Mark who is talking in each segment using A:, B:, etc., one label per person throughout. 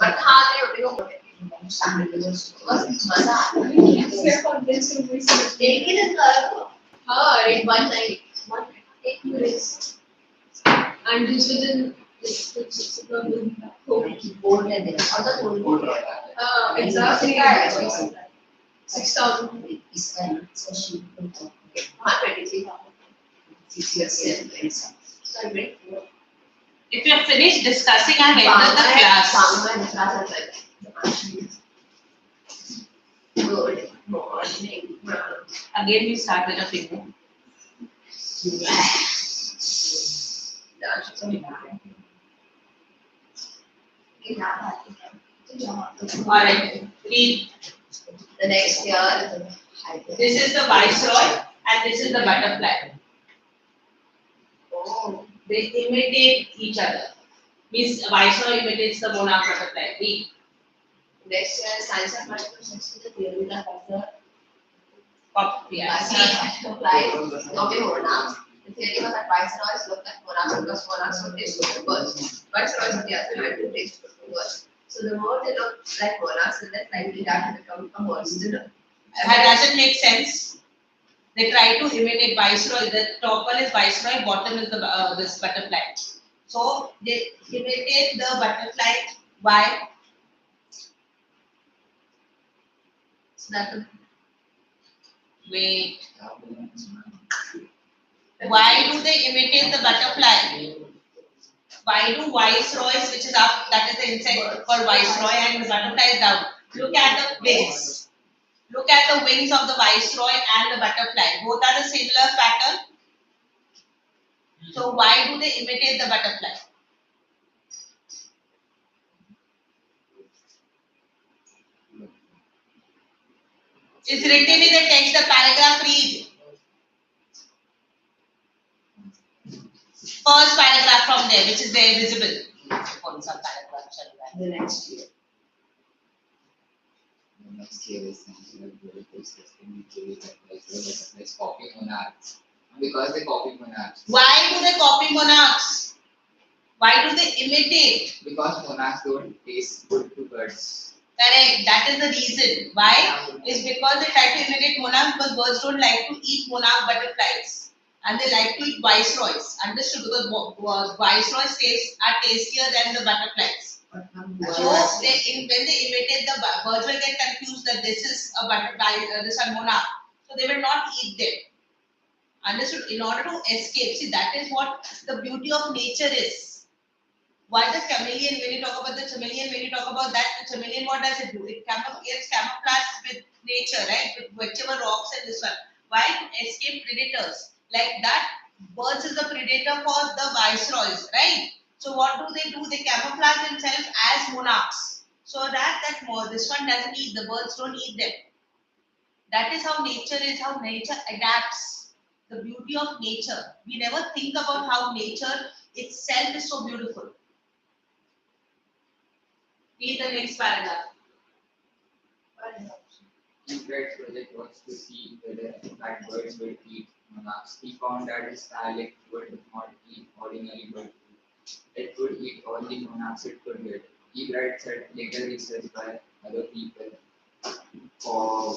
A: But how they would go? In one night. Take you rest. And this within exactly 6,000.
B: If you have finished discussing, I have entered the class.
A: Good morning.
B: Again, we start with a finger. Alright, read.
A: The next year,
B: This is the viceroy and this is the butterfly.
A: oh,
B: They imitate each other. Means viceroy imitates the monarch butterfly. Read.
A: next year, science and particle science is the theory that has
B: Yeah.
A: the apply not in monarchs. The theory was that viceroys look like monarchs because monarchs would taste good birds. Viceroys on the other hand would taste good birds. So the more they look like monarchs, the less likely that to become a bird's dinner.
B: That doesn't make sense. They try to imitate viceroy. The top one is viceroy, bottom is the this butterfly. So they imitate the butterfly by.
A: So that would
B: Wait. Why do they imitate the butterfly? Why do viceroys, which is up, that is the insect called viceroy, and the butterfly is down? Look at the wings. Look at the wings of the viceroy and the butterfly. Both are a similar pattern. So why do they imitate the butterfly? It's written in the text, the paragraph read. First paragraph from there, which is there visible.
A: the next year.
C: The next year is copy monarchs. Because they copy monarchs.
B: Why do they copy monarchs? Why do they imitate?
C: Because monarchs don't taste good to birds.
B: Correct. That is the reason. Why? Is because they try to imitate monarchs because birds don't like to eat monarch butterflies. And they like to eat viceroys. Understood? Because viceroys are tastier than the butterflies. So when they imitate the birds will get confused that this is a butterfly, this is a monarch. So they will not eat them. Understood? In order to escape, see that is what the beauty of nature is. Why the chameleon? When you talk about the chameleon, when you talk about that, the chameleon, what does it do? It gets camouflaged with nature, right? With whichever rocks and this one. Why? To escape predators. Like that, birds is the predator for the viceroys, right? So what do? They camouflage themselves as monarchs. So that this one doesn't eat, the birds don't eat them. That is how nature is, how nature adapts. The beauty of nature. We never think about how nature itself is so beautiful. Read the next paragraph.
C: Eaglet's project was to see whether that birds would eat monarchs. He found that the starling would not eat ordinary bird food. It would eat all the monarchs it could get. Eaglet said later research by other people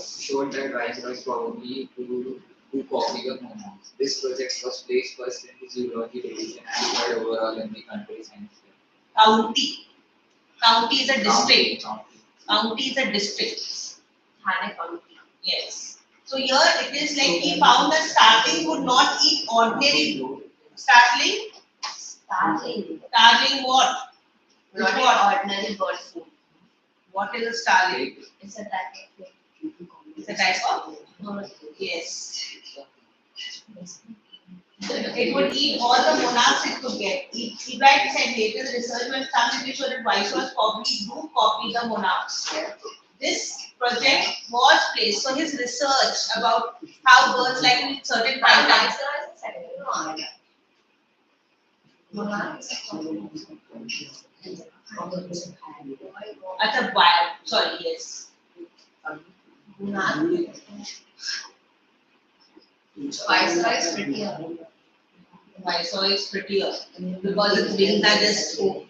C: showed that viceroys probably do copy the monarchs. This project was placed first in the zoology division and third overall in the country science fair.
B: County. County is a district.
C: County.
B: County is a district.
A: Thane County.
B: Yes. So here it is like he found that starling would not eat ordinary food. Starling? Starling what?
A: Not ordinary bird food.
B: What is a starling?
A: It's a type of food.
B: It's a type of? Yes. It would eat all the monarchs it could get. Ebright said later the research was done to show that viceroys probably do copy the monarchs. This project was placed. So his research about how birds like to eat certain kinds at a wild. Sorry, yes.
A: Viceroy is prettier.
B: Viceroy is prettier because its wings are just so.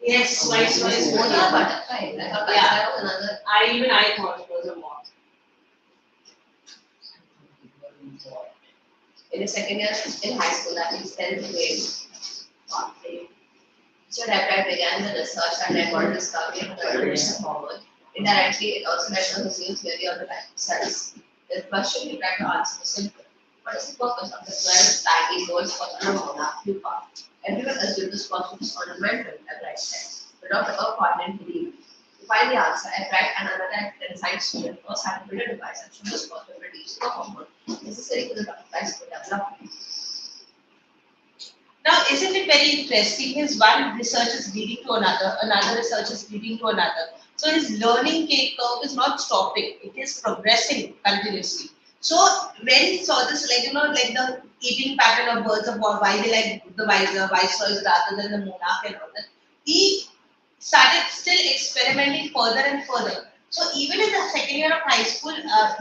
B: Yes, Viceroy is
A: Both
B: prettier.
A: are butterflies. I thought
B: Yeah.
A: Viceroy was another.
B: I thought it was a moth.
A: In the second year in high school, that is 10th grade. So Reptile began the research and led for discovery of the evolution of hormone. Indirectly, it also led to his new theory of the life cells. The question he tried to answer was simple. What is the purpose of the 12 tiny gold spots on a monarch pupa? Everyone assumed the spots were just ornamental, as I said. But Dr. Urquhart didn't believe it. To find the answer, I tried and another science student first had to build a device and show the spots were producing a hormone necessary for the butterflies to develop.
B: Now, isn't it very interesting? His one research is leading to another, another research is leading to another. So his learning curve is not stopping; it is progressing continuously. So when he saw this, like like the eating pattern of birds of war, why they like the viceroys rather than the monarch and all that, he started still experimenting further and further. So even in the second year of high school,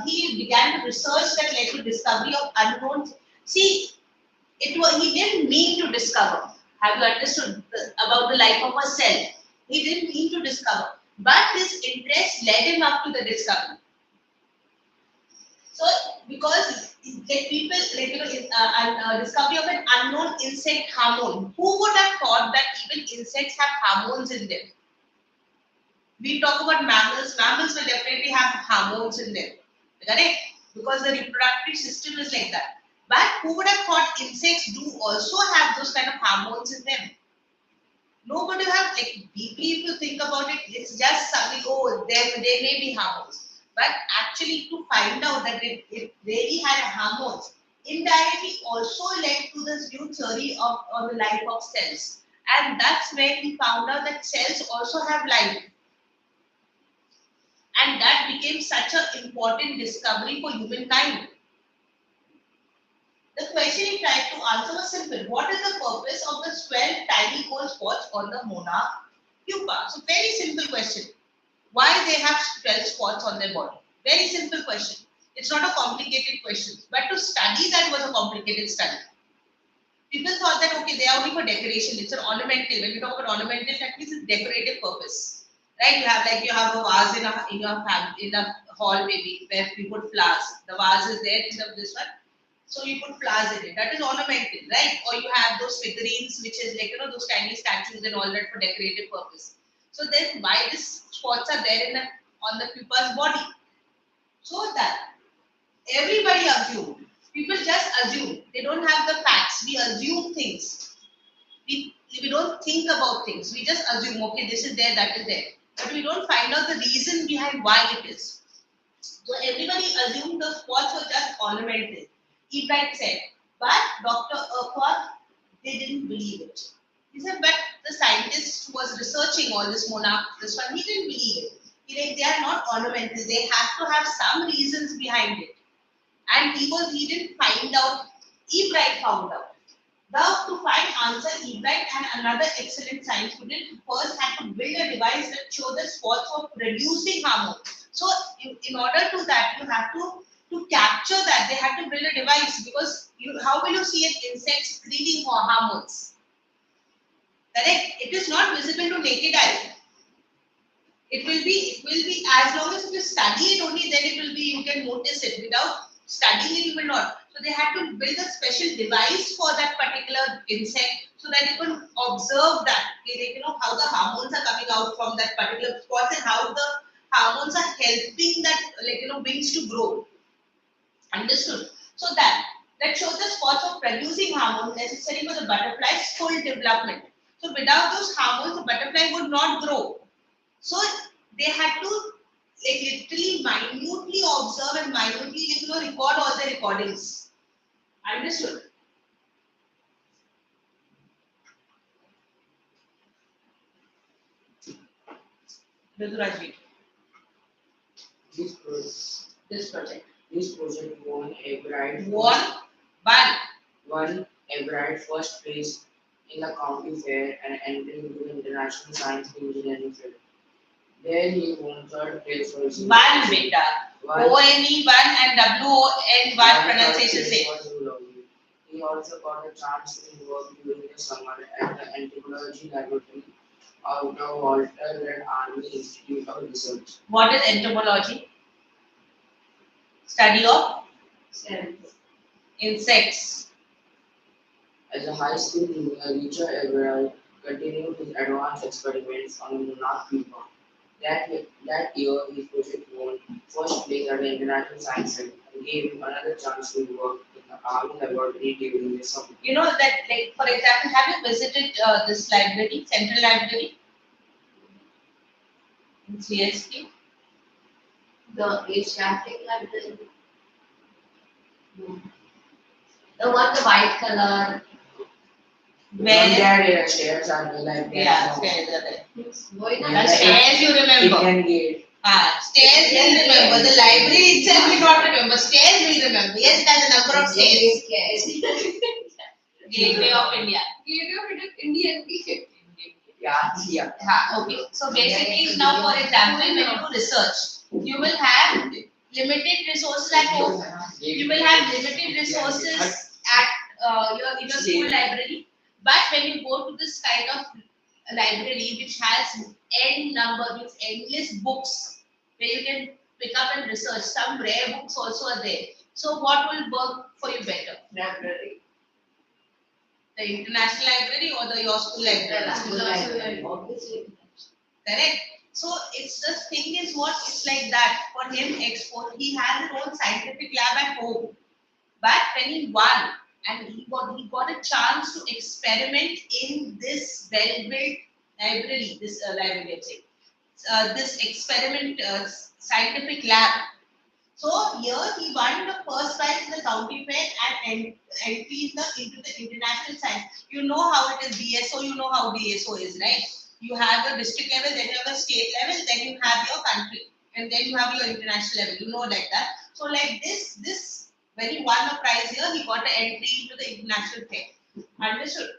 B: he began to research that led to discovery of unknown. See, it was he didn't mean to discover. Have you understood about the life of a cell? He didn't mean to discover, but his interest led him up to the discovery. So because like people like discovery of an unknown insect hormone. Who would have thought that even insects have hormones in them? We talk about mammals. Mammals will definitely have hormones in them, correct? Because the reproductive system is like that. But who would have thought insects do also have those kind of hormones in them? Nobody have like deeply if you think about it, it's just something, oh, they may be hormones. But actually to find out that it really had hormones, indirectly also led to this new theory of on the life of cells. And that's where we found out that cells also have life. And that became such an important discovery for humankind. The question he tried to answer was simple. What is the purpose of the 12 tiny gold spots on the monarch pupa? So very simple question. Why they have 12 spots on their body? Very simple question. It's not a complicated question. But to study that was a complicated study. People thought that okay, they are only for decoration. It's an ornamental. When you talk about ornamental, that means it's decorative purpose. Right? You have a vase in your family, in a hall maybe where you put flowers. The vase is there instead of this one. So you put flowers in it. That is ornamental, right? Or you have those figurines, which is like those tiny statues and all that for decorative purpose. So then why these spots are there in on the pupa's body? So that everybody assumed. People just assume. They don't have the facts. We assume things. We don't think about things. We just assume, okay, this is there, that is there. But we don't find out the reason behind why it is. So everybody assumed the spots were just ornamental. Ebright said, but Dr. Urquhart, they didn't believe it. He said, but the scientist who was researching all this monarch, this one, he didn't believe it. They are not ornamental. They have to have some reasons behind it. And he didn't find out. Ebright found out. Thus, to find answer, Ebright and another excellent science student first had to build a device that showed the spots of producing hormone. So, in order to that, you have to capture that. They had to build a device because how will you see an insect secreting hormones? Correct? It is not visible to naked eye. It will be as long as you study it only, then it will be, you can notice it. Without studying it, you will not. So they had to build a special device for that particular insect so that you can observe that, how the hormones are coming out from that particular spot and how the hormones are helping that, wings to grow. Understood? So that shows the spots of producing hormones necessary for the butterfly's full development. So without those hormones, the butterfly would not grow. So they had to literally minutely observe and minutely record all the recordings. Understood? Rajvi,
D: This project,
B: this project.
D: this project won a bright
B: One.
D: a bright first place in the county fair and entered into the international science and engineering field. There he won third place for his
B: One beta.
D: One-
B: ONE one and WON one
D: third
B: pronunciation
D: place
B: same.
D: for zoology. He He also got a chance to work during the summer at the entomology laboratory of the Walter Red Army Institute of Research.
B: What is entomology? Study of
A: Cells.
B: insects.
D: As a high school junior, Richard Everett continued his advanced experiments on the monarch pupa. That year, his project won first place at the International Science Fair and gave him another chance to work in the Army laboratory during the summer.
B: You know that, like for example, have you visited this library, Central Library in CST?
A: The Asiatic library. No. The one, the white color.
B: Where?
D: There stairs are there like that.
B: Yeah, stairs are there.
A: Going
D: Yeah.
A: on
B: The stairs you remember.
D: Indian Gate.
B: Stairs will remember. The library itself will not remember. Stairs will remember. Yes, there's a number of stairs. Gateway of India.
A: Gateway of Indian gate.
D: Yeah.
B: Okay. So basically, now for example, when you do research, you will have limited resources at home. You will have limited resources at your school library. But when you go to this kind of library which has n number, means endless books where you can pick up and research. Some rare books also are there. So what will work for you better?
A: Library.
B: The international library or the your school library?
A: Obviously.
B: Correct. So it's the thing is what it's like that for him. He has his own scientific lab at home, but when he won and he got a chance to experiment in this well-built library, this library, let's say, this experiment scientific lab. So here he won the first prize in the county fair and entry into the international science. You know how it is BSO. You know how BSO is, right? You have your district level, then you have a state level, then you have your country, and then you have your international level. You know like that. So like this when he won the prize here, he got an entry into the international fair. Understood?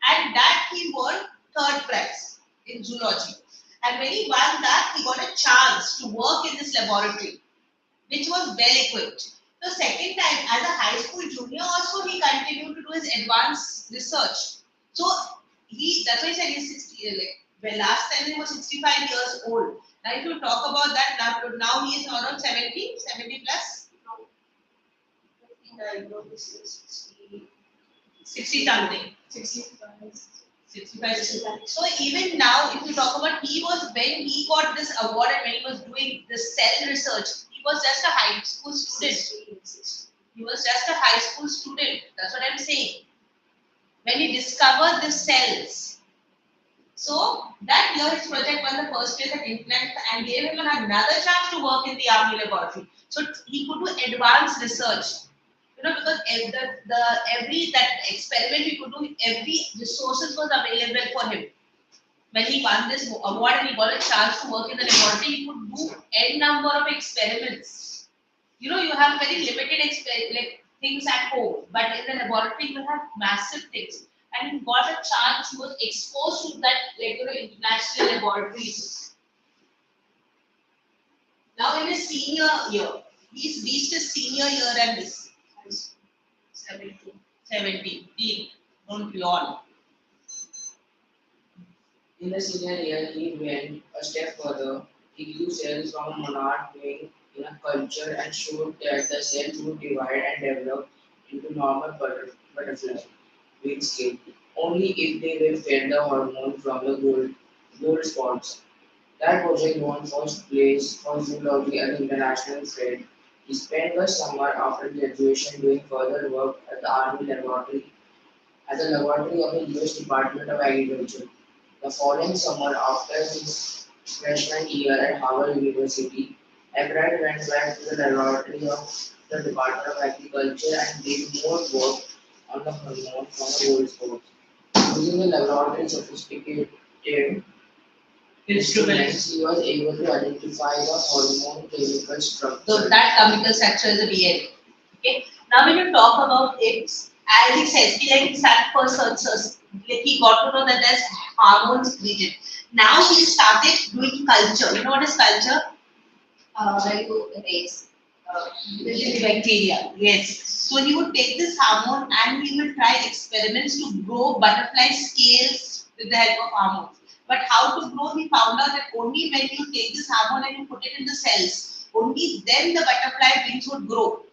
B: And that he won third prize in zoology. And when he won that, he got a chance to work in this laboratory, which was well equipped. The second time, as a high school junior, also he continued to do his advanced research. So that's why I said he's 60. Well, last time he was 65 years old. Now, if you talk about that, now he is around 70 plus.
A: No, this is
B: 60 something. 65. So even now, if you talk about, when he got this award and when he was doing this cell research, he was just a high school student. He was just a high school student. That's what I'm saying. When he discovered the cells. So that year his project won the first place at international and gave him another chance to work in the army laboratory. So he could do advanced research. Because every that experiment he could do, every resources was available for him. When he won this award and he got a chance to work in the laboratory, he could do n number of experiments. You have very limited things at home, but in the laboratory you have massive things. And he got a chance, he was exposed to that international laboratories. Now in his senior year, he's reached his senior year and this 17. Don't yawn.
D: In the senior year, he went a step further. He grew cells from a monarch wing in a culture and showed that the cells would divide and develop into normal butterfly wing scale only if they were fed the hormone from the gold spots. That project won first place for zoology at the international fair. He spent the summer after graduation doing further work at the Army laboratory at the laboratory of the US Department of Agriculture. The following summer, after his freshman year at Harvard University, Everett went back to the laboratory of the Department of Agriculture and did more work on the hormone from the gold spot. Using the laboratory's sophisticated instruments, he was able to identify the hormone chemical structure.
B: So that chemical structure is a DNA. Okay. Now when you talk about it, as he says, he sat for searches. He got to know that there's hormones created. Now he started doing culture. You know what is culture?
A: When you raise
B: bacteria. Yes. So he would take this hormone and he will try experiments to grow butterfly scales with the help of hormones. But how to grow, he found out that only when you take this hormone and you put it in the cells, only then the butterfly wings would grow.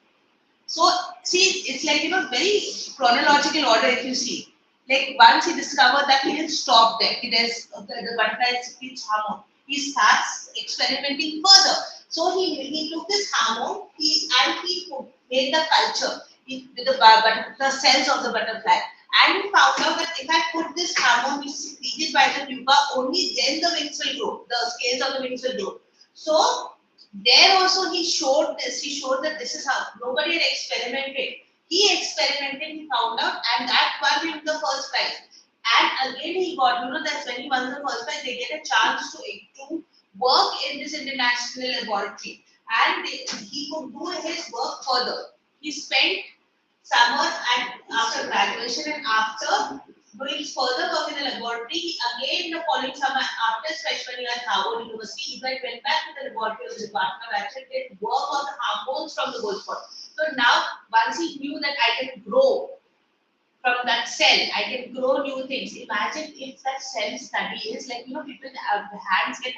B: So see, it's like very chronological order if you see. Like once he discovered that, he didn't stop there. The butterfly secretes hormone. He starts experimenting further. So he took this hormone and he made the culture with the cells of the butterfly. And he found out that if I put this hormone which is secreted by the pupa, only then the wings will grow. The scales of the wings will grow. So there also he showed this. He showed that this is how nobody had experimented. He experimented. He found out, and that won him the first prize. And again, he got that's when he won the first prize. They get a chance to work in this international laboratory, and he could do his work further. He spent summer and after graduation and after doing further work in the laboratory, again the following summer after his freshman year at Harvard University, he went back to the laboratory of the Department of Action, did work on the hormones from the gold spot. So now, once he knew that I can grow from that cell, I can grow new things. Imagine if that cell study is like, people, hands get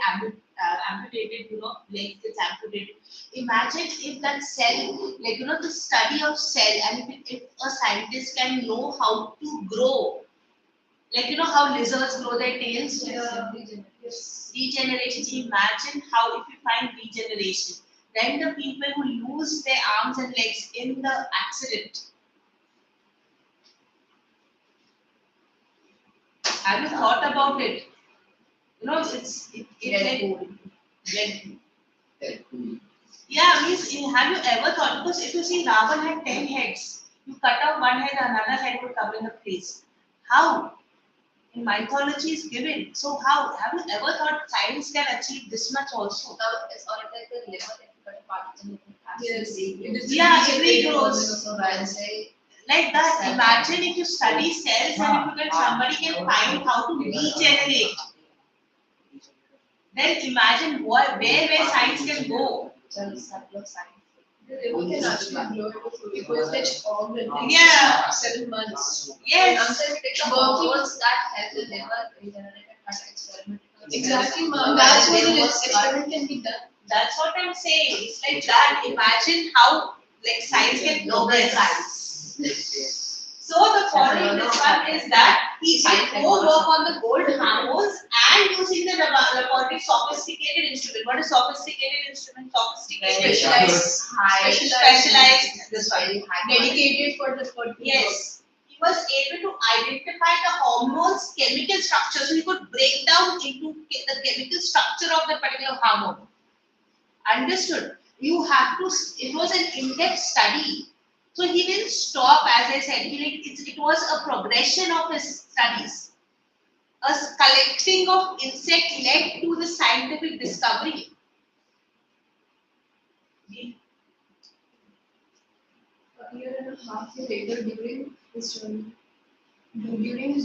B: amputated, legs gets amputated. Imagine if that cell, like, the study of cell, and if a scientist can know how to grow, like, how lizards grow their tails, regeneration. Imagine how if you find regeneration, then the people who lose their arms and legs in the accident. Have you thought about it? It's like yeah, means have you ever thought, because if you see Ravan had 10 heads, you cut off one head, another head would come in the place. How? In mythology is given. So how? Have you ever thought science can achieve this much also?
A: It's all like the liver that you cut apart and
E: Yes.
B: Yeah, it regrows. Like that. Imagine if you study cells and if somebody can find how to regenerate. Then imagine where science can go.
E: The liver can actually grow into food. It was like organ.
B: Yeah.
E: 7 months.
B: Yes.
A: Sometimes it takes hormones that help the liver regenerate and experiment.
E: Exactly, ma'am. That's why the experiment can be done.
B: That's what I'm saying. It's like that. Imagine how like science can progress. So the point in this one is that he can go work on the gold hormones and using the laboratory sophisticated instrument. What is sophisticated instrument? Sophisticated, specialized. This one.
E: Dedicated for the food.
B: Yes. He was able to identify the hormones' chemical structure, so he could break down into the chemical structure of that particular hormone. Understood? You have to. It was an in-depth study. So he didn't stop, as I said. It was a progression of his studies. A collecting of insect led to the scientific discovery.
E: A year and a half later, during his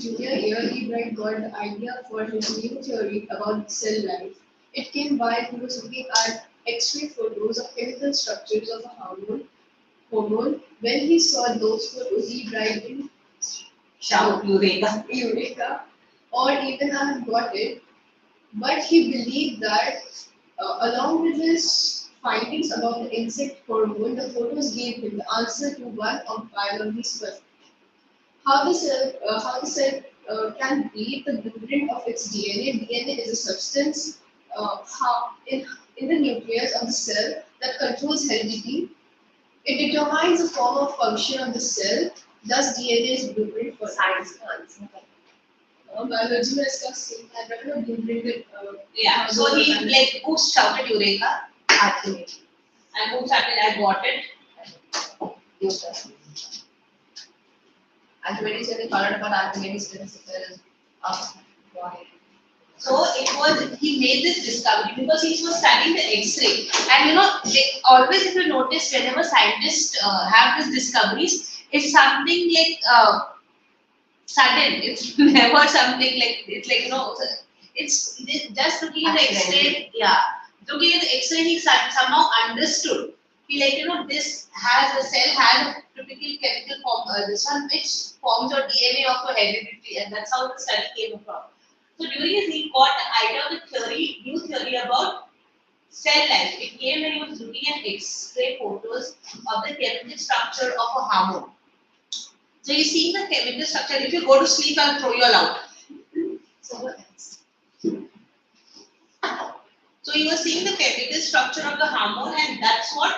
E: junior year, Ebright got the idea for his new theory about cell life. It came while he was looking at X-ray photos of chemical structures of a hormone. When he saw those photos, Ebright didn't
B: Shout,
E: Eureka, or even I have got it, but he believed that along with his findings about the insect hormone, the photos gave him the answer to one of biology's questions. How the cell can read the blueprint of its DNA. DNA is a substance in the nucleus of the cell that controls heredity. It determines the form of function of the cell. Thus, DNA is blueprint for science. Biology में इसका same है, but ना blueprint
B: Yeah. So he like who shouted Eureka? Archimedes. And who shouted I got it?
A: Newton. Archimedes, when they found out about Archimedes' principle of body.
B: So it was he made this discovery because he was studying the X-ray, and always if you notice whenever scientists have these discoveries, it's something like sudden. It's never something like it's like it's just looking at the X-ray. Yeah, looking at the X-ray, he somehow understood This has a cell has a typical chemical form, this one which forms your DNA of your heredity, and that's how the study came about. So during his, he got the idea of the theory, new theory about cell life. It came when he was looking at X-ray photos of the chemical structure of a hormone. So you see the chemical structure. If you go to sleep, I'll throw you all out.
E: So what else?
B: So you are seeing the chemical structure of the hormone, and that's what,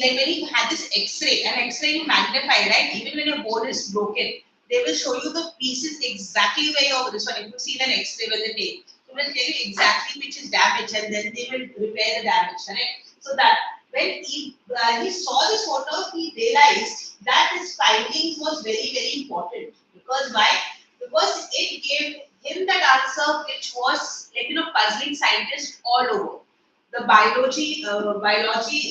B: like when you had this X-ray, an X-ray you magnify, right? Even when your bone is broken, they will show you the pieces exactly where you're this one. If you see an X-ray with the tape, it will tell you exactly which is damaged, and then they will repair the damage, right? So that when he saw this photo, he realized that his findings was very, very important. Because why? Because it gave him that answer which was puzzling scientists all over. The biology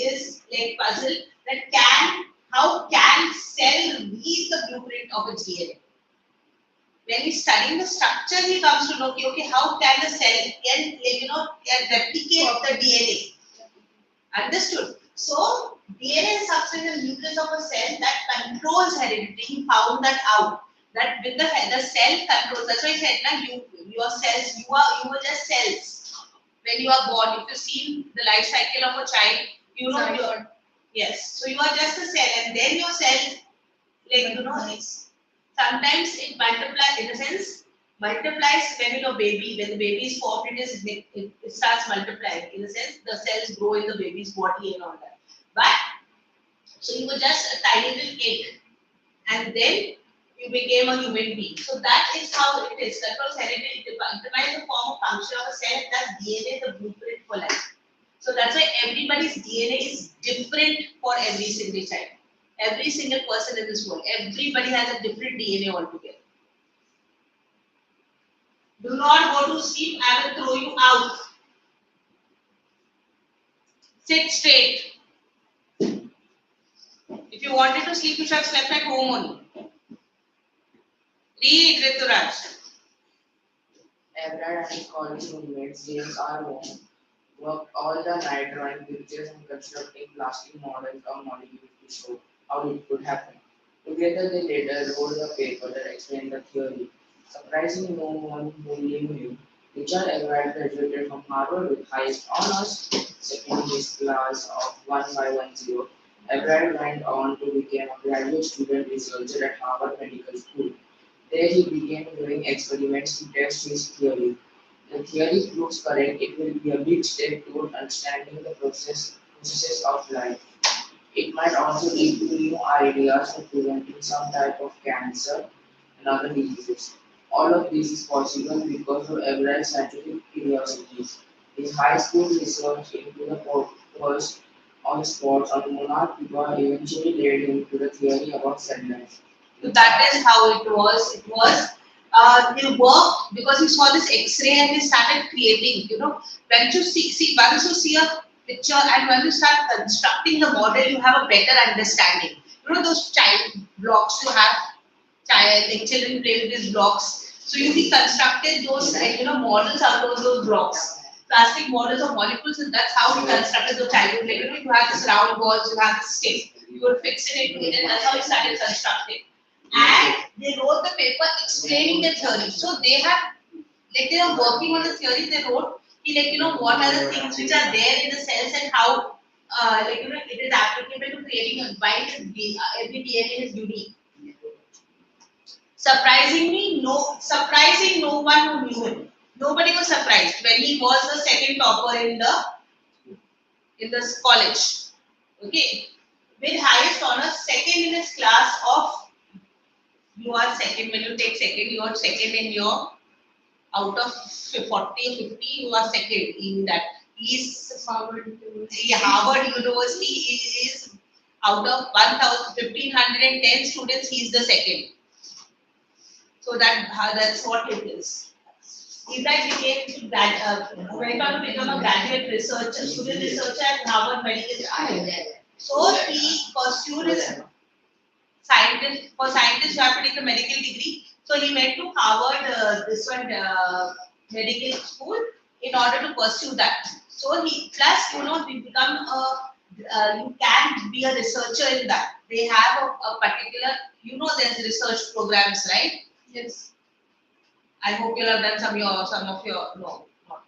B: is like puzzle that how can cell read the blueprint of its DNA? When he's studying the structure, he comes to know okay, how can the cell can replicate the DNA? Understood. So DNA is substance and nucleus of a cell that controls heredity. He found that out. That with the cell controls. That's why I said, your cells, you are just cells. When you are born, if you see the life cycle of a child, you're yes. So you are just a cell, and then your cell, sometimes it multiplies in a sense. Multiplies when when the baby is formed, it starts multiplying. In a sense, the cells grow in the baby's body and all that. But so you were just a tiny little kid, and then you became a human being. So that is how it is. Controls heredity determines the form of function of a cell, and that's DNA, the blueprint for life. So that's why everybody's DNA is different for every single child. Every single person in this world, everybody has a different DNA altogether. Do not go to sleep, I will throw you out. Sit straight. If you wanted to sleep, you should have slept at home only. Read Rituraj.
D: Ebrard and his college roommates, James R. Wong, worked all the night drawing pictures and constructing plastic models of molecules to show how it could happen. Together, they later wrote a paper that explained the theory. Surprisingly, no one who knew him, Richard Ebrard graduated from Harvard with highest honors, second in his class of 1510. Ebrard went on to become a graduate student researcher at Harvard Medical School. There he began doing experiments to test his theory. The theory proves correct, it will be a big step toward understanding the processes of life. It might also lead to new ideas for preventing some type of cancer and other diseases. All of this is possible because of Everett's scientific curiosities. His high school research into the purpose of sports on monarch eventually led him to the theory about cell life.
B: So that is how it was. It was they worked because he saw this X-ray and they started creating. When you see once you see a picture and when you start constructing the model, you have a better understanding. Those child blocks you have, children play with these blocks. So you constructed those models out of those blocks. Plastic models of molecules, and that's how he constructed the childhood. You have this round balls, you have this stick, you would fix it into it, and that's how he started constructing. And they wrote the paper explaining the theory. So they have, they are working on the theory. They wrote, what are the things which are there in the cells and how, it is applicable to creating a why every DNA is unique. Surprising no one who knew him. Nobody was surprised when he was the second topper in the college. Okay, with highest honors, second in his class of. You are second when you take second. You are second in your out of 40 or 50. You are second in that. Harvard University is out of 1,510 students. He is the second. So that's what it is. Ibrahim went on to become a graduate researcher, student researcher at Harvard Medical School. So he pursued his scientists you have to take a medical degree. So he went to Harvard, medical school in order to pursue that. So he become you can be a researcher in that. They have a particular, there's research programs, right?
E: Yes.
B: I hope you have done some of your, no, not.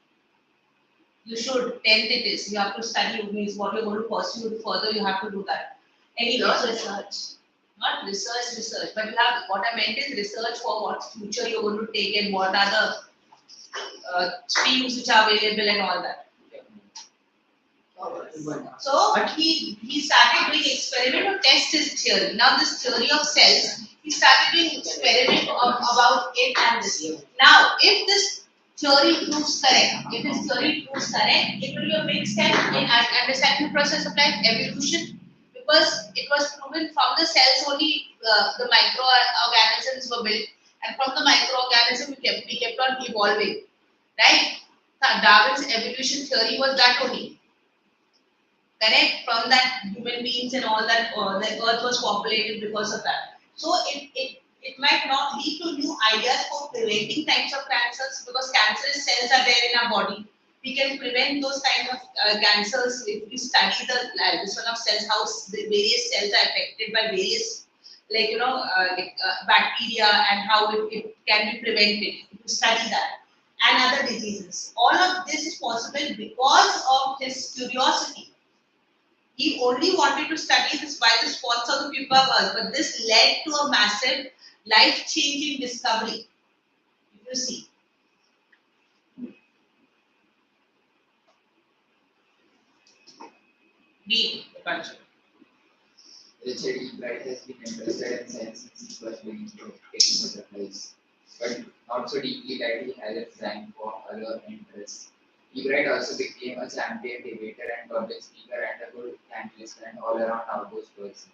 B: You should, 10th it is. You have to study, means what you're going to pursue further, you have to do that. Anyway,
A: Not
B: so
A: research.
B: not research, but you have, what I meant is research for what future you're going to take and what are the streams which are available and all that. So he started doing experiment to test his theory. Now this theory of cells, he started doing experiment about it and this. Now if this theory proves correct, it will be a big step in understanding the process of life, evolution, because it was proven from the cells only the microorganisms were built, and from the microorganism we kept on evolving, right? Darwin's evolution theory was that only. Correct? From that, human beings and all that, the earth was populated because of that. So it might not lead to new ideas for preventing types of cancers, because cancerous cells are there in our body. We can prevent those kind of cancers if we study this one of cells, how the various cells are affected by various, bacteria, and how it can be prevented. If you study that and other diseases, all of this is possible because of his curiosity. He only wanted to study this why the spots on the pupa burst, but this led to a massive life-changing discovery. You see. B. The country.
C: Richard E. Bright has been interested in science since he was beginning to taking butterflies, but not so deeply that he had time for other interests. E. Bright also became a champion debater and public speaker and a good analyst and all-around outdoors person.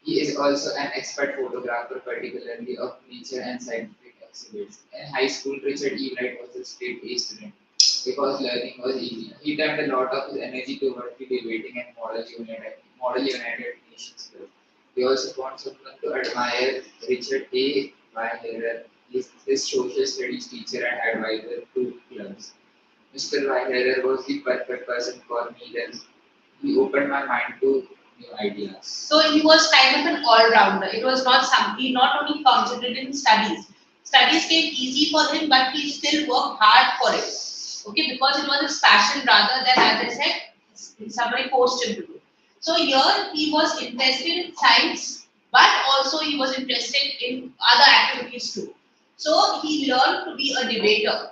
C: He is also an expert photographer, particularly of nature and scientific exhibits. In high school, Richard E. Bright was a straight A student because learning was easy. He turned a lot of his energy towards the debating and Model United Nations Club. He also found someone to admire, Richard A. Weiherer, his social studies teacher and advisor to clubs. Mr. Weiherer was the perfect person for me then. He opened my mind to new ideas.
B: So he was kind of an all-rounder. It was not something, he not only concentrated in studies. Studies came easy for him, but he still worked hard for it. Okay, because it was his passion rather than, as I said, somebody forced him to do. So here he was interested in science, but also he was interested in other activities too. So he learned to be a debater.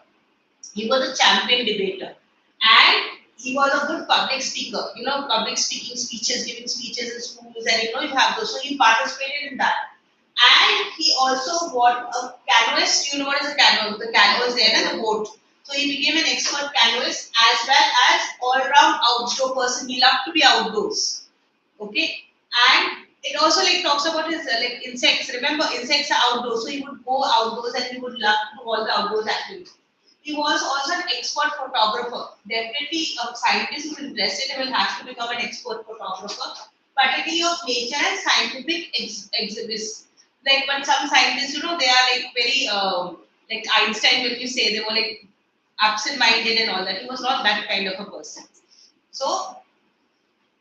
B: He was a champion debater, and he was a good public speaker. Public speaking speeches, giving speeches in schools, and you have those. So he participated in that. And he also bought a canoeist. You know what is a canoe? The canoe is there and the boat. So he became an expert canoeist as well as all-round outdoor person. He loved to be outdoors. Okay, and it also talks about his insects. Remember, insects are outdoors, so he would go outdoors and he would love to do all the outdoors activities. He was also an expert photographer. Definitely, a scientist who is interested will have to become an expert photographer, particularly of nature and scientific exhibits. But some scientists, they are very like Einstein. When you say they were absent-minded and all that, he was not that kind of a person. So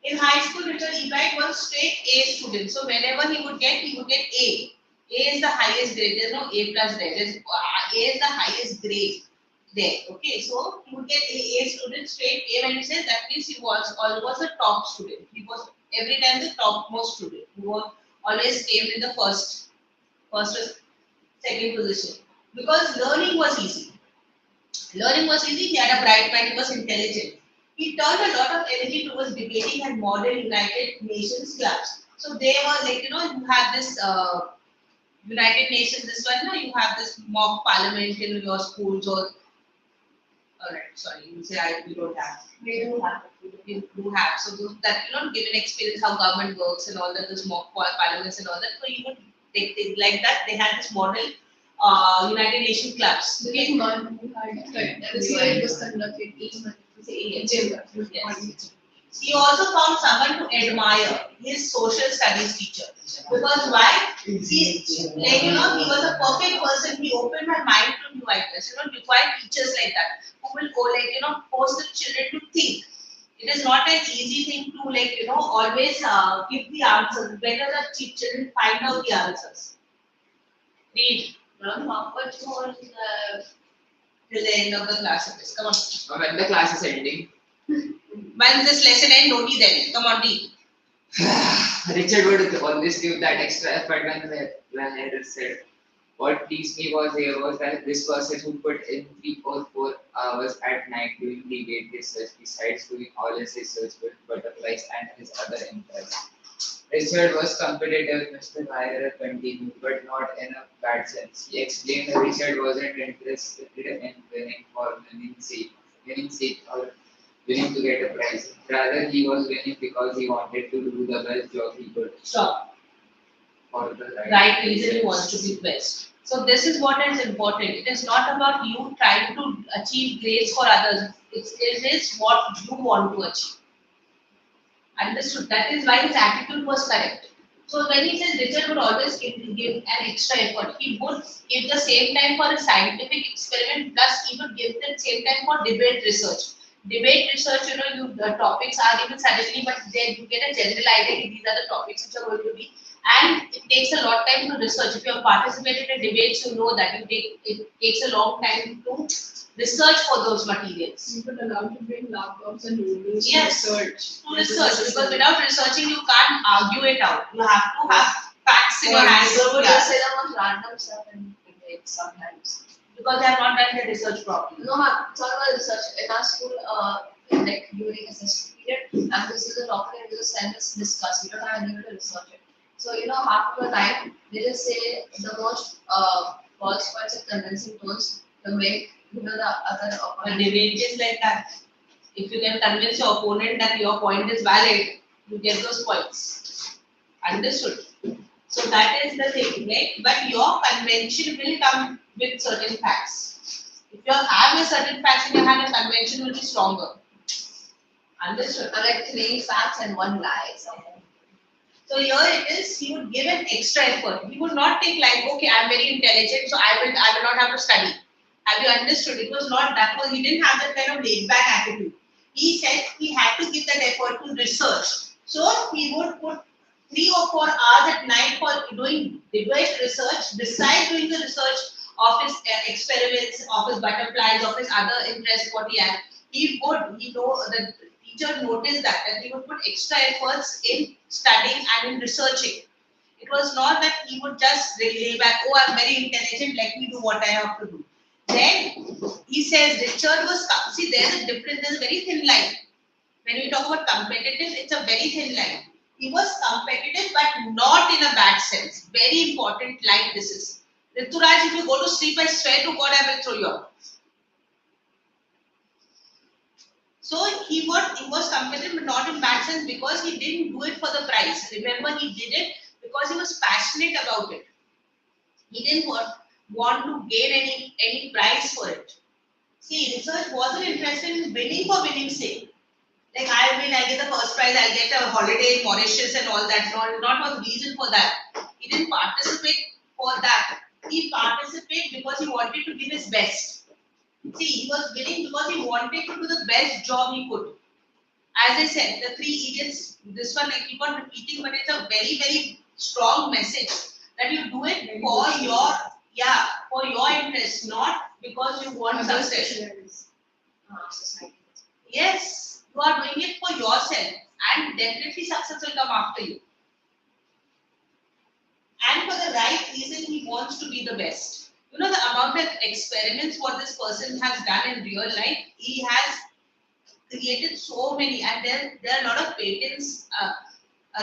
B: in high school, Richard E. Bright was straight A student. So whenever he would get A. A is the highest grade. There's no A plus there. A is the highest grade there. Okay, so he would get A student, straight A. When he says that means he was always a top student. He was every time the topmost student. He was always came in the first or second position because learning was easy. Learning was easy. He had a bright mind. He was intelligent. He turned a lot of energy towards debating and Model United Nations clubs. So they were you have this United Nations, this one, you have this mock parliament in your schools or, alright, sorry, you say we don't have.
A: We do have.
B: We do have. So those that, give an experience how government works and all that, this mock parliaments and all that. So you would take things like that. They had this model United Nations clubs.
E: This month we had, this year it was conducted each month.
B: Yes. He also found someone to admire, his social studies teacher. Because why? He was a perfect person. He opened my mind to new ideas. Required teachers like that who will go force the children to think. It is not an easy thing to always give the answers. Better that children find out the answers. Read
A: How much more
B: till the end of the class. Come on.
C: When the class is ending,
B: When this lesson ends, only then. Come on, read.
C: Richard would always give that extra effort when Harris said, what pleased me was here was that this person who put in 3 or 4 hours at night doing the gate research, besides doing all his research with butterflies and his other interests. Richard was competitive, Mr. Hire continued, but not in a bad sense. He explained that Richard wasn't interested in winning for winning sake, or winning to get a prize. Rather, he was winning because he wanted to do the best job he could
B: Stop.
C: for the
B: Right reason he wants to be best. So this is what is important. It is not about you trying to achieve grades for others. It is what you want to achieve. Understood. That is why his attitude was correct. So when he says Richard would always give an extra effort, he would give the same time for a scientific experiment, plus he would give the same time for debate research. Debate research, the topics are given suddenly, but then you get a general idea. These are the topics which are going to be, and it takes a lot of time to research. If you have participated in debates, you know that it takes a long time to research for those materials.
E: You were allowed to bring laptops and notebooks
B: Yes,
E: to research.
B: to research, because without researching you can't argue it out. You have to have facts in your hands.
A: So would
B: Yeah.
A: just say the most random stuff and debate sometimes.
B: Because they have not done the research properly.
A: No, ma'am, it's all about research. In our school, like during assessment period, and this is the topic and we just send us discuss. We don't have anyone to research it. So, half of the time, they just say the most false points and convincing tones to make, the other
B: But
A: opponent.
B: debate is like that. If you can convince your opponent that your point is valid, you get those points. Understood? So that is the thing, right? But your convention will come with certain facts. If you have a certain facts in your hand, your convention will be stronger. Understood?
A: I like 3 facts and 1 lie.
B: So here it is, he would give an extra effort. He would not take like, okay, I'm very intelligent, so I will not have to study. Have you understood? It was not that was, he didn't have that kind of laid back attitude. He said he had to give that effort to research. So he would put 3 or 4 hours at night for doing debate research, besides doing the research of his experiments, of his butterflies, of his other interests, what he had. The teacher noticed that he would put extra efforts in studying and in researching. It was not that he would just lay back, oh, I'm very intelligent, let me do what I have to do. Then he says Richard was, see, there's a difference, there's a very thin line. When we talk about competitive, it's a very thin line. He was competitive, but not in a bad sense. Very important line this is. Rituraj, if you go to sleep, I swear to God, I will throw you out. So he was competitive, but not in bad sense, because he didn't do it for the prize. Remember, he did it because he was passionate about it. He didn't want to gain any prize for it. See, research wasn't interested in winning for winning's sake. Like I win, I get the first prize, I get a holiday in Mauritius and all that. Not was reason for that. He didn't participate for that. He participated because he wanted to give his best. See, he was winning because he wanted to do the best job he could. As I said, the 3 idiots, this one I keep on repeating, but it's a very, very strong message that you do it for your interest, not because you want success.
A: Society.
B: Yes, you are doing it for yourself, and definitely success will come after you. And for the right reason, he wants to be the best. The amount of experiments what this person has done in real life, he has created so many, and there are a lot of patents.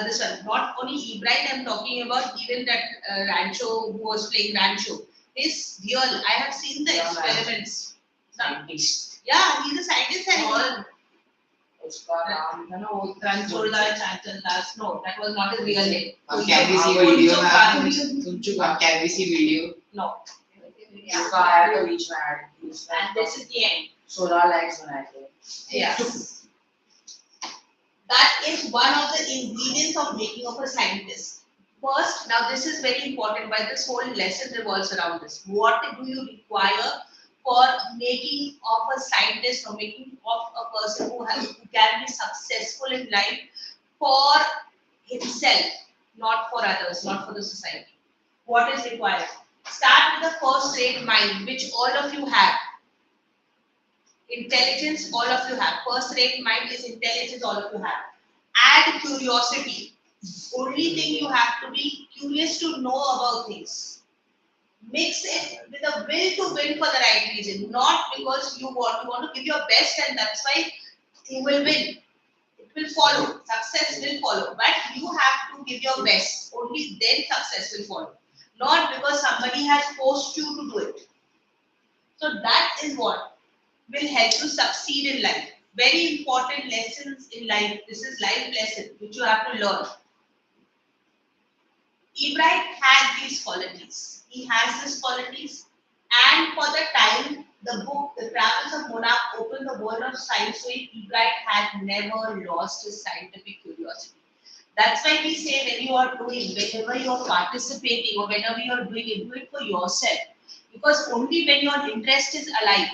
B: This one, not only Ebright, I'm talking about, even that Rancho who was playing Rancho. Is real. I have seen the experiments.
D: Scientist.
B: Yeah, he's a scientist and all.
D: उसका नाम था ना वो
B: Ranchola Chanchalas. No, that was not his real name.
C: Can we see video, ma'am?
D: Tunchuka.
C: Can we see video?
B: No.
D: उसका आया तो बीच में add
B: And this is the end.
D: 16 likes बनाए थे.
B: Yes. That is one of the ingredients of making of a scientist. First, now this is very important, why this whole lesson revolves around this. What do you require for making of a scientist or making of a person who can be successful in life for himself, not for others, not for the society. What is required? Start with the first rate mind, which all of you have. Intelligence, all of you have. First rate mind is intelligence, all of you have. Add curiosity. Only thing you have to be curious to know about things. Mix it with a will to win for the right reason, not because you want to give your best and that's why you will win. It will follow. Success will follow. But you have to give your best. Only then success will follow. Not because somebody has forced you to do it. So that is what will help you succeed in life. Very important lessons in life. This is life lesson which you have to learn. Ebright had these qualities. He has these qualities. And for the time, the book, The Travels of Monarch, opened the world of science to him. Ebright had never lost his scientific curiosity. That's why we say when you are doing, whenever you are participating or whenever you are doing it, do it for yourself. Because only when your interest is alive,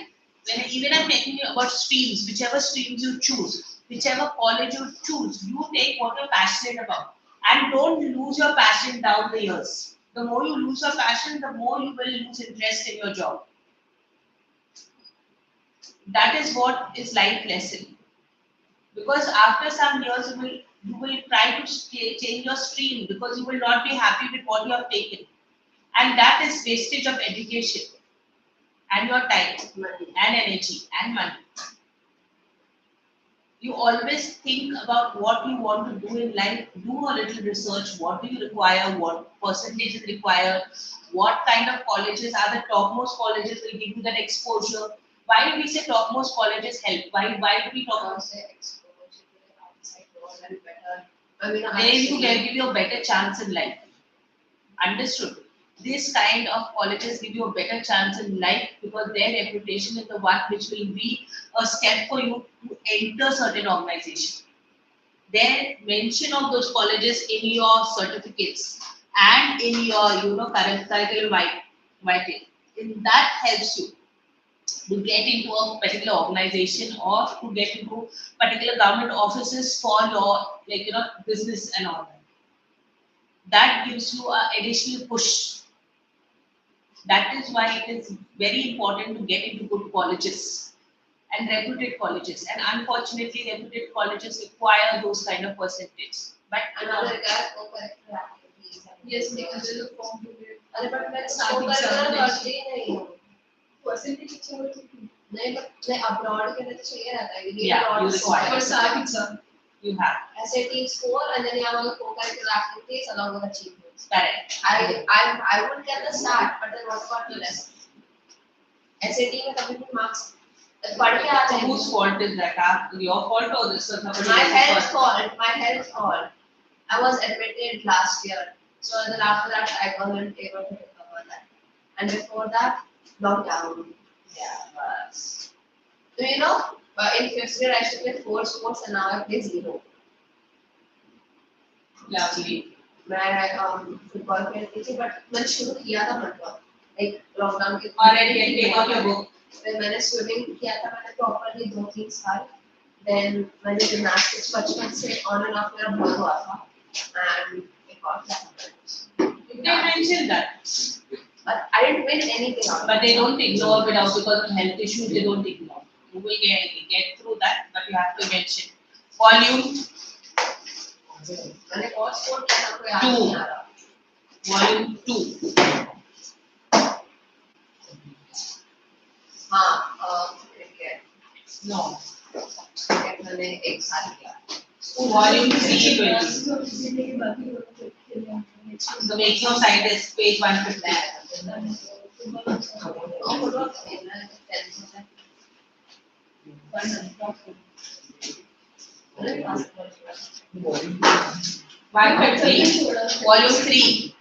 B: even I'm talking about streams, whichever streams you choose, whichever college you choose, you take what you're passionate about. And don't lose your passion down the years. The more you lose your passion, the more you will lose interest in your job. That is what is life lesson. Because after some years, you will try to change your stream because you will not be happy with what you have taken. And that is wastage of education and your time and energy and money. You always think about what you want to do in life. Do a little research. What do you require? What percentage is required? What kind of colleges are the topmost colleges will give you that exposure? Why do we say topmost colleges help? Why do we talk about
A: exposure to the outside world and better? I mean,
B: they give you a better chance in life. Understood? This kind of colleges give you a better chance in life because their reputation is the one which will be a step for you to enter certain organization. Their mention of those colleges in your certificates and in your curriculum writing, in that helps you to get into a particular organization or to get into particular government offices for your business and all that. That gives you an additional push. That is why it is very important to get into good colleges and reputed colleges. And unfortunately, reputed colleges require those kind of percentages. But
A: another guy co-curricular activities.
E: Yes, because there's a form to it.
A: अरे but मैं
E: Starting
A: co-curricular
E: examination.
A: करती ही नहीं हूँ.
E: Percentage अच्छा हो तो
A: नहीं but मैं abroad के लिए तो चाहिए रहता है. You need
B: Yeah,
A: abroad
B: you require.
E: for SAT exam.
B: you have.
A: SAT score and then you have all the co-curricular activities along with achievements.
B: Correct.
A: I would get the start, but then what about the rest? SAT में कभी भी marks पढ़ के आ
B: So
A: जाएंगे.
B: whose fault is that? Your fault or this was somebody
A: My
B: else's
A: health fault. My health fault. I was admitted last year, so then after that I wasn't able to recover that. And before that, lockdown. Yeah, was. So in fifth grade I should play 4 sports and now I play 0.
B: Lovely.
A: मैं football खेलती थी, but मैंने शुरू किया था मतलब like lockdown के.
B: Already take out your book.
A: फिर मैंने स्विमिंग किया था मैंने प्रॉपर्ली 2-3 साल. Then मैंने जिम्नास्टिक्स बचपन से on and off मेरा बहुत हुआ था and it got that.
B: They mentioned that.
A: But I didn't win anything out of
B: But they don't ignore it out because of health issues, they don't ignore. You will get through that, but you have to mention. Volume
A: मैंने और sport किया था कोई याद नहीं आ रहा.
B: Volume 2.
A: हाँ cricket.
B: No.
A: Cricket मैंने 1 साल किया.
B: Volume 320. The Making of Scientists, page 150.
A: Football खेलना है 10%.
B: Volume 3.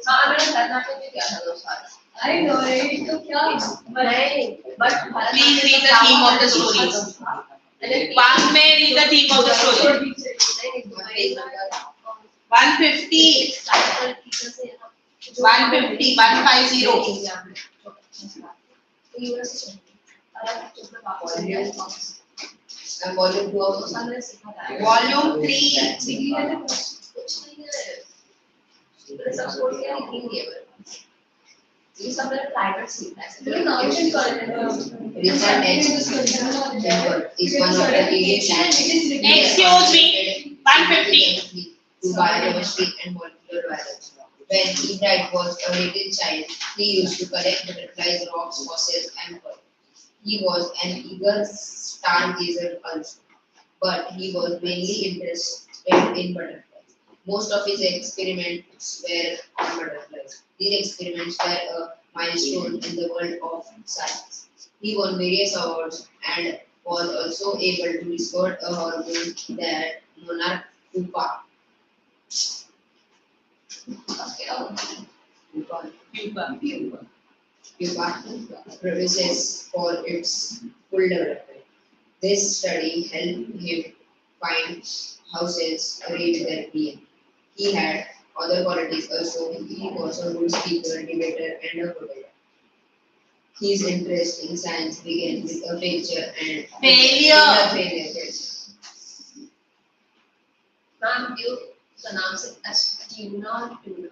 A: हाँ मैंने कर्नाटक में किया था 2 साल.
E: I know it. तो क्या?
A: नहीं but
B: Please read the theme of the stories. One may read the theme of the story. 150. 150, 150.
A: volume 2 of
B: Volume 3.
A: ये सब मेरे प्राइवेट सीट है
E: Richard H.
A: is one of the leading scientists
B: Excuse me, 150.
A: to biochemistry and molecular biology. When he died was a little child, he used to collect butterflies, rocks, fossils, and pearls. He was an eager stargazer also, but he was mainly interested in butterflies. Most of his experiments were on butterflies. These experiments were a milestone in the world of science. He won various awards and was also able to discover a hormone that monarch pupa produces for its full development. This study helped him find how cells arrange their DNA. He had other qualities also. He was a good speaker, debater, and a poet. His interest in science began with a picture and
B: Failure.
E: Ma'am, you pronounce it as tuna.
B: Tuna.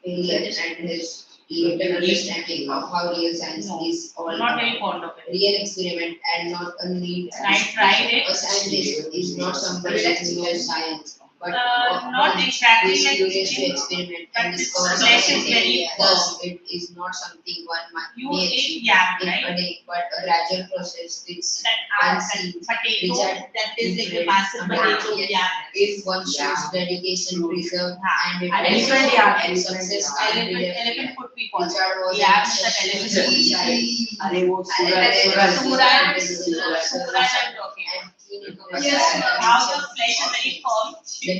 A: failure and his later understanding of how real science is all
B: I'm not
A: about.
B: very fond of it.
A: Real experiment and not a need.
B: I tried it.
A: A scientist is not somebody who knows science, but
B: Not
A: one
B: exactly
A: who is
B: like
A: curious to
B: chicken,
A: experiment
B: but
A: and
B: its
A: discover
B: flesh is
A: something.
B: very
A: Thus, it is not something one
B: You
A: may
B: eat
A: achieve
B: yam,
A: in a
B: right?
A: day, but a gradual process which
B: That
A: seeds,
B: potato,
A: Richard
B: that is like a massive potato yam.
A: if one shows dedication, preserve and
B: Elephant
D: yam.
A: and success
B: Elephant could be called.
A: Richard was
B: Yam
A: an
B: is that
A: exceptional
B: elephant.
A: child.
D: अरे वो
B: Suraj
A: Suraj
B: I'm talking.
A: and keen
E: Yes,
B: How the flesh is very firm.
A: The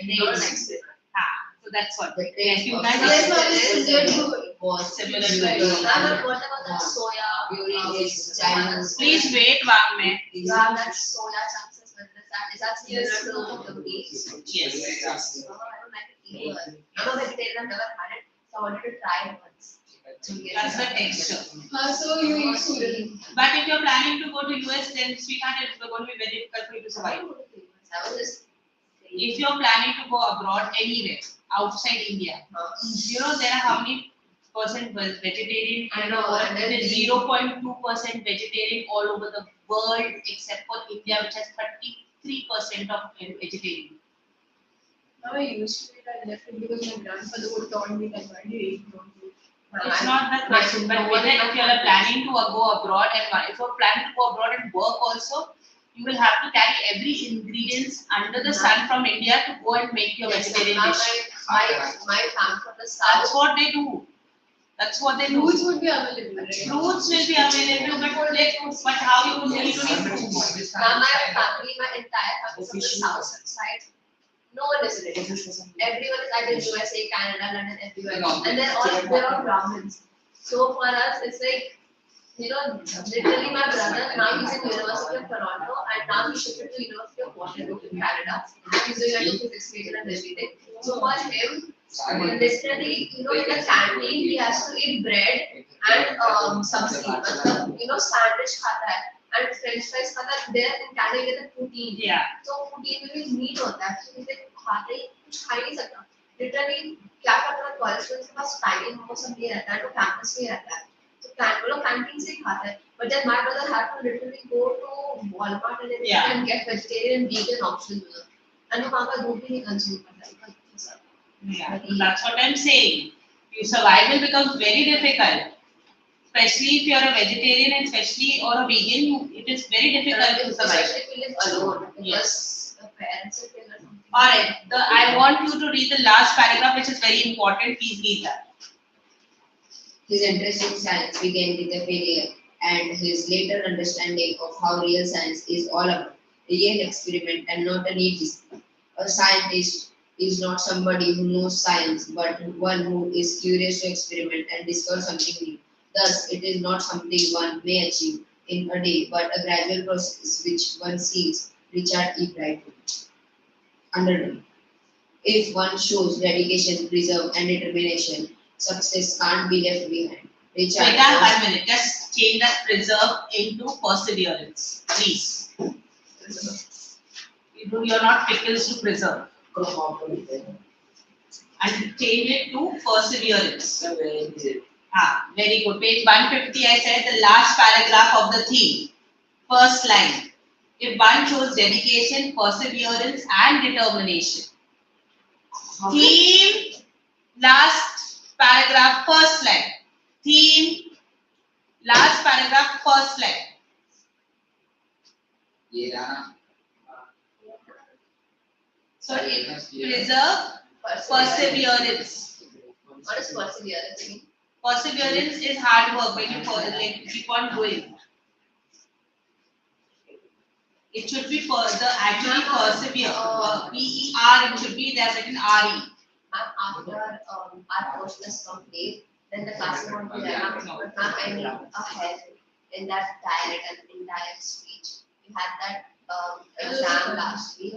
B: So that's what.
A: The
B: Yeah,
A: train
B: human
A: of
E: Yes, ma'am,
A: success
E: it's similar to-
A: was
B: Similar to
A: similar
B: it.
E: Ma'am, what about that soya?
A: during his childhood.
B: Please wait, Wang.
E: You have that soya chunks as well. Is that similar to the meat?
B: Yes.
E: Oh, I don't like it either. I'm a vegetarian, I've never had it, so I wanted to try it once.
B: That's the texture.
E: So you eat suri.
B: But if you're planning to go to US, then sweetheart, it's going to be very difficult for you to survive.
E: I was just.
B: If you're planning to go abroad anywhere outside India, you know there are how many percent vegetarian?
E: I know, and then
B: It is 0.2% vegetarian all over the world except for India, which has 33% of vegetarian.
E: Now I used to eat, I left it because my grandfather would taught me like, why do you eat no food?
B: It's not that question, but whether if you are planning to go abroad and if you're planning to go abroad and work also, you will have to carry every ingredients under the sun from India to go and make your vegetarian dish.
E: My family from the
B: That's
E: south,
B: what they do. That's what they do.
E: fruits would be available, right?
B: Fruits will be available, but how you will need to eat fruits?
E: Now my family, my entire family from the south side, no one is in it. Everyone is either USA, Canada, London, everywhere. And they're all Brahmins. So for us, it's like, literally my brother, now he's in University of Toronto and now he shifted to University of Washington in Canada. He's doing like physics major and everything. So for him, literally, in the canteen, he has to eat bread and sabzi. Sandwich खाता है and French fries खाता है. There in Canada, you get the poutine.
B: Yeah.
E: So poutine में भी meat होता है. So he's like खाता ही कुछ खा ही नहीं सकता. Literally क्या करता है कॉलेज में उसके पास टाइम वो सब नहीं रहता है तो कैंपस में रहता है. So canteen से ही खाता है. But then my brother had to literally go to Walmart and everything and get vegetarian and vegan options. And वो वहाँ का दूध भी नहीं consume करता है.
B: Yeah, that's what I'm saying. Your survival becomes very difficult. Especially if you're a vegetarian and especially or a vegan, it is very difficult to survive.
E: Especially if you live alone.
B: Yes.
E: Because the parents are killer.
B: Alright, I want you to read the last paragraph which is very important. Please read that.
A: His interest in science began with a failure and his later understanding of how real science is all about. Real experiment and not a neat discipline. A scientist is not somebody who knows science, but one who is curious to experiment and discover something new. Thus, it is not something one may achieve in a day, but a gradual process which one sees Richard E. Bright undertook. If one shows dedication, reserve, and determination, success can't be left behind. Richard
B: Beta,
A: was
B: 1 minute. Just change that preserve into perseverance, please. You're not pickles to preserve. And change it to perseverance. Very good. Page 150, I said the last paragraph of the theme. First line. If one shows dedication, perseverance, and determination. Theme, last paragraph, first line. Theme, last paragraph, first line.
C: Yeah.
B: So, preserve, perseverance.
A: What is perseverance mean?
B: Perseverance is hard work when you keep on going. It should be actually persevere. PER, it should be there written RE.
A: After our portion is complete, then the class won't be there. But ma'am, I need a help in that direct and indirect speech. We had that exam last week,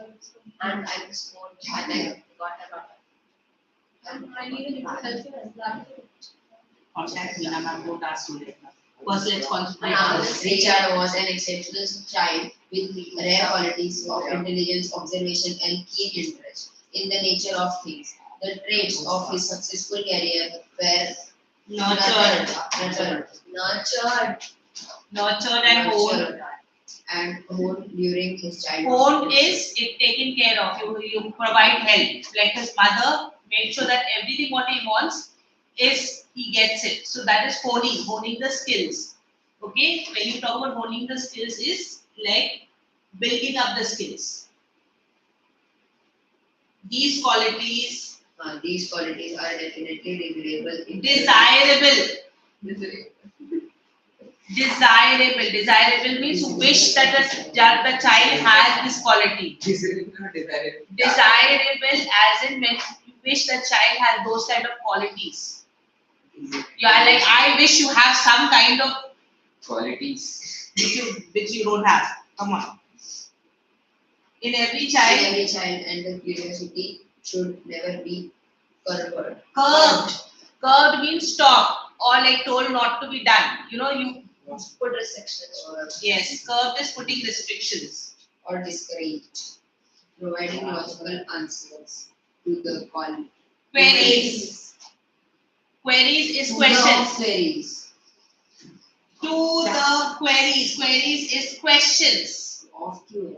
A: and I just scored and I got a lot of.
E: I need a little help in that.
B: Contact Meena ma'am, don't ask you later. First, let's concentrate
A: Now,
B: on this.
A: Richard was an exceptional child with rare qualities of intelligence, observation, and keen interest in the nature of things. The traits of his successful career were
B: Nurtured and honed.
A: and honed during his childhood.
B: Honed is it taken care of. You provide help. Like his mother made sure that everything what he wants is he gets it. So that is honing the skills. Okay, when you talk about honing the skills is like building up the skills. These qualities
A: These qualities are definitely desirable.
B: Desirable means you wish that the child has this quality. Desirable as in when you wish the child has those kind of qualities. You are like, I wish you have some kind of
C: Qualities.
B: which you don't have. Come on. In every child,
A: And the curiosity should never be curbed.
B: Curved means stop or like told not to be done. You
A: Put restrictions
B: yes, curved is putting restrictions.
A: or discouraged. Providing logical answers to the call.
B: Queries is
A: No
B: questions.
A: queries.
B: To the queries. Queries is questions.
A: Of Q.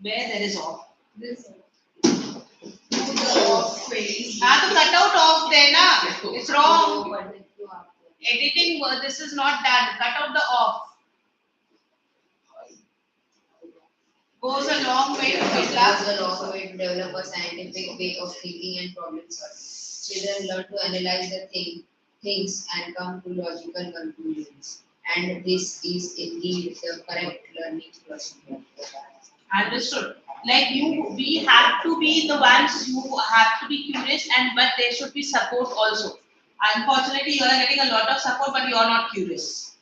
B: Where there is off.
E: This
B: To the off queries. To cut out off there, na? It's wrong. Editing word, this is not done. Cut out the off. Goes a long way to build up.
A: Goes a long way to develop a scientific way of thinking and problem solving. Children learn to analyze the things and come to logical conclusions. And this is indeed the correct learning philosophy.
B: Understood. Like we have to be the ones who have to be curious, but there should be support also. Unfortunately, you are getting a lot of support, but you are not curious.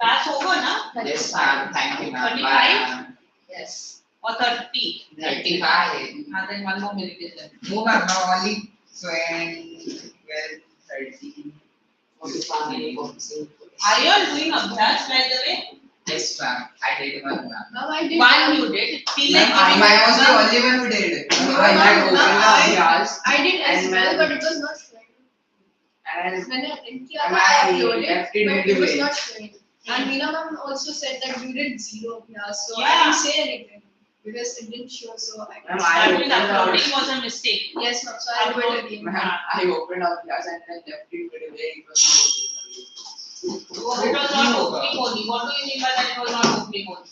B: That's over, na?
C: Yes, ma'am. Thank you, ma'am.
B: 25?
A: Yes.
B: Or 30?
C: 35.
B: Then one more minute is left.
C: No, ma'am. Now only 12, 13, 14.
B: Are you all doing abhyas, by the way?
C: Yes, ma'am. I did one, ma'am.
E: Ma'am, I did
B: One you did. Feel like
C: Ma'am, I was the only one who did. I opened the abhyas.
E: I did as
C: And
E: well,
C: ma'am-
E: but it was not showing.
C: And
E: When I didn't
C: And
E: I
C: I
E: uploaded,
C: left it
E: but it was
C: midway.
E: not showing. And Meena ma'am also said that you did 0 abhyas, so I
B: Yeah.
E: didn't say anything because it didn't show. So I
C: Ma'am,
B: that means
C: I
B: uploading was a mistake.
E: yes, ma'am. So I'll do it again.
C: Ma'am, I opened abhyas and then left it midway. It was not open.
B: It was not opening only. What do you mean by that it was not opening only?